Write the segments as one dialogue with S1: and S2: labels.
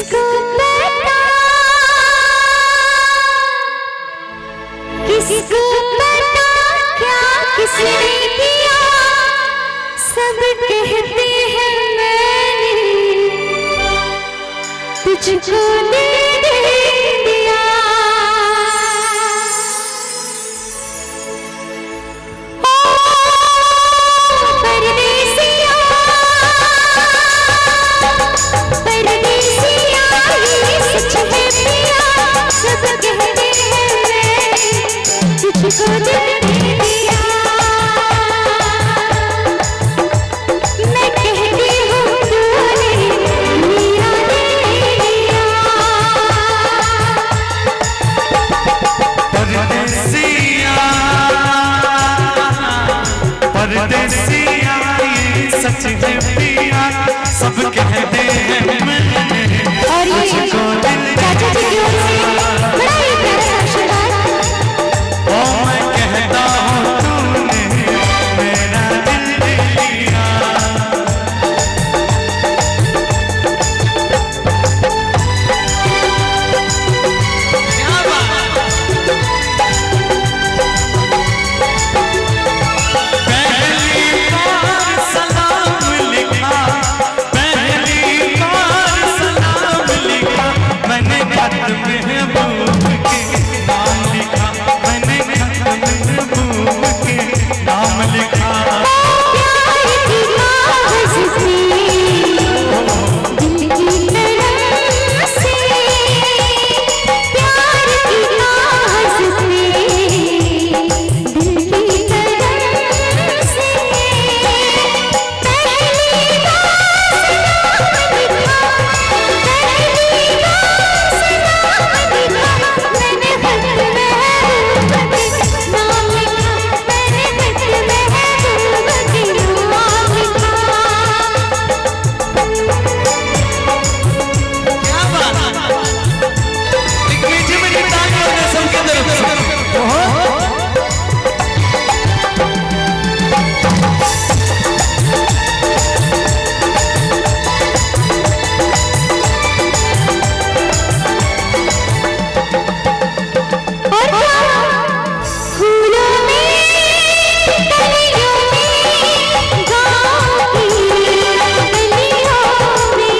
S1: किसको पता, किसको पता क्या किसने किया, सब कहते हैं मैंने तुझको दे दिया। परदेसिया परदेसिया ये सच है पिया, सब कहते हैं मैंने तुझको दे दिया। मैं कहती हूँ तूने मेरा दे दिया।
S2: परदेसिया परदेसिया ये सच है पिया, सब कहते हैं मैंने
S1: और ये चाचा जी की ओर से बड़ा ही प्यारा सा आशीर्वाद।
S2: ओ मैं कहता हूँ तूने मेरा दिल दे दिया। क्या बात, पहली बार सलाम लिखा, पहली बार सलाम लिखा, मैंने खत महबूब के नाम लिखा, मैंने खत महबूब के नाम लिखा।
S1: प्यार की कागज़ से दिल की तरफ से, प्यार की कागज़ से दिल की तरफ से, पहली बार सलाम लिखा, पहली बार सलाम लिखा, मैंने खत महबूब के नाम लिखा, मैंने खत महबूब के नाम लिखा।
S2: क्या बात, एक मीठी मीठी तालियों से सबके तरफ से।
S1: और फूलों में कलियों में गाँव की गलियों में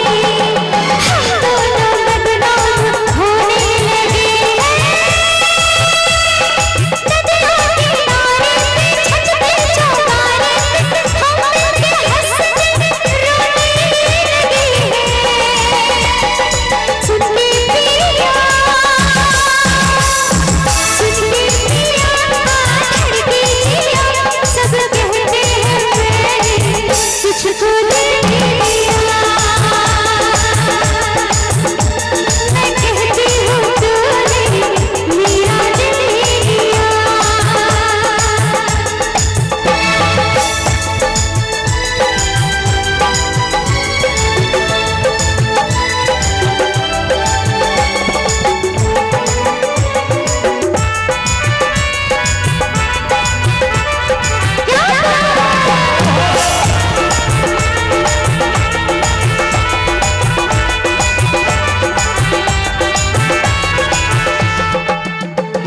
S1: हम दोनों बदनाम होने लगे हैं। नदियों किनारे पे छत पे चौबारे पे हम मिलके हंसते रोने लगे हैं। सुनने पिया सुनने पिया धड़के जिया, सब कहते हैं मैंने तुझको दे दिया। मैं कहती हूँ तूने मेरा दे दिया।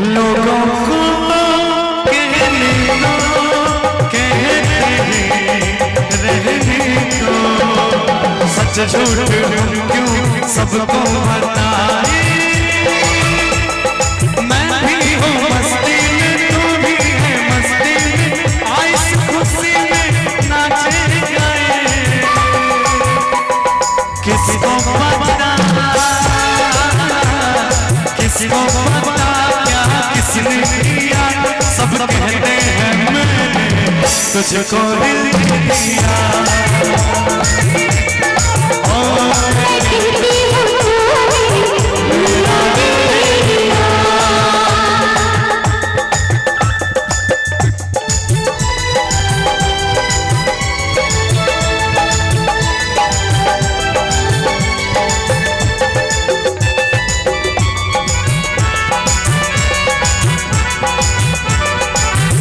S2: लोगों को कहने दो, कहते रहने दो, सच झूठ क्यों सबको बताए। मैं भी हूँ मस्ती में, तू भी है मस्ती में, आए इस खुशी में नाचे गाए। किसको पता, किसको पता क्या किसने किया, सब कहते हैं मैंने तुझको दिल दे दिया।
S1: मैं कहती हूँ तूने मेरा दे दिया।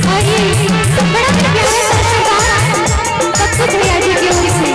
S1: और ये बड़ा प्यारा सा आशीर्वाद भैया जी की ओर से।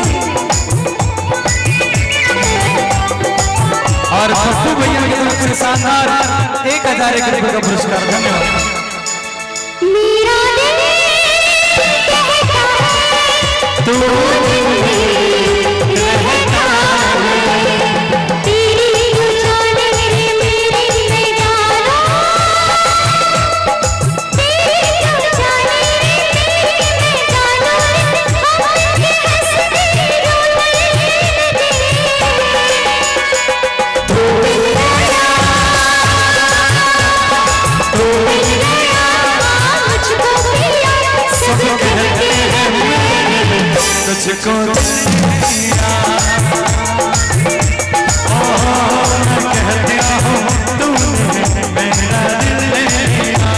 S2: तुझको दिल दिया। मैं कह दिया हूँ तूने मेरा दिल लिया।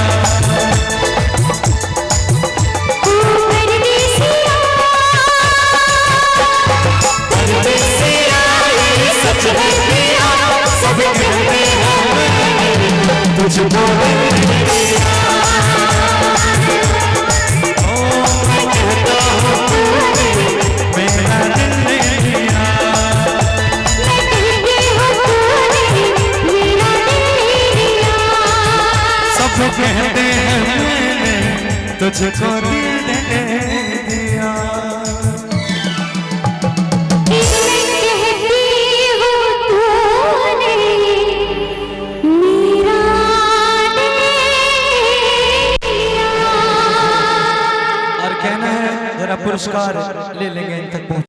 S1: परदेसिया ये सच है पिया, सब कहते हैं
S2: तुझको दिल दिया। मैं कहता हूँ तूने मेरा दिल लिया। सब कहते हैं मैंने तुझको दिल दे दिया। और कहना है जरा पुरस्कार ले लेंगे इन तक पहुंच।